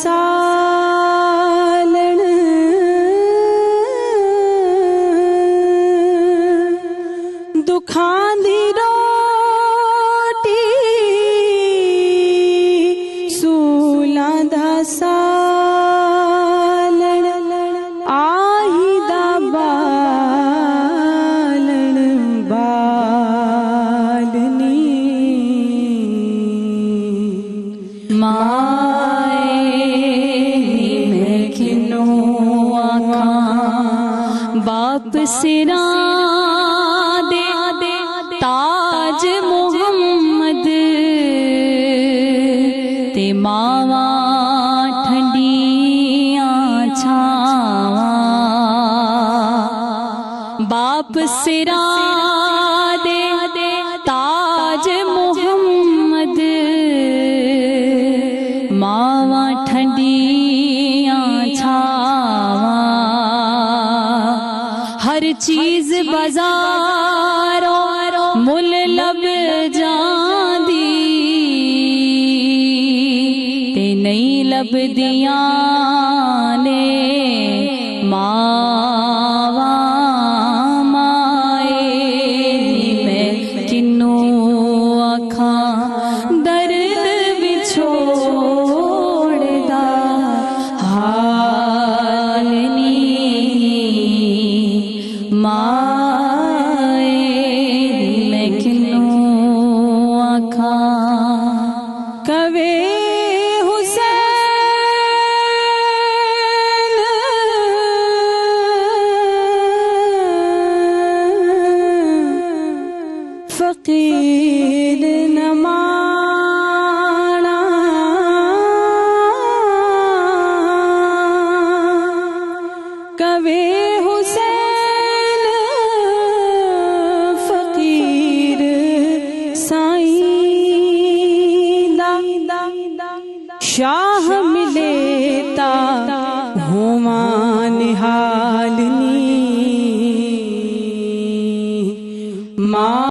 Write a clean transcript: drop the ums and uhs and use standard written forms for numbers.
सालण दुखां दी रोटी सूलां दा सालण आही दा बालण बालनी बाप सिरा दे ताज मोहम्मद ते मावा ठंडियां छावां बाप सिरा दे ताज मोहम्मद मावा ठंडियां छावां हर चीज बाजारों मुल लब जांदी ते नहीं लभदियां ने मावा माए मैं किन्नू आखां दर्द विछोड़दा हाल नी माए मैं किन्नू आखां कवे हुसैन फकीर नमाना कवे हुसैन फकीर साईंदा शाह मिलेता हुआ निहाल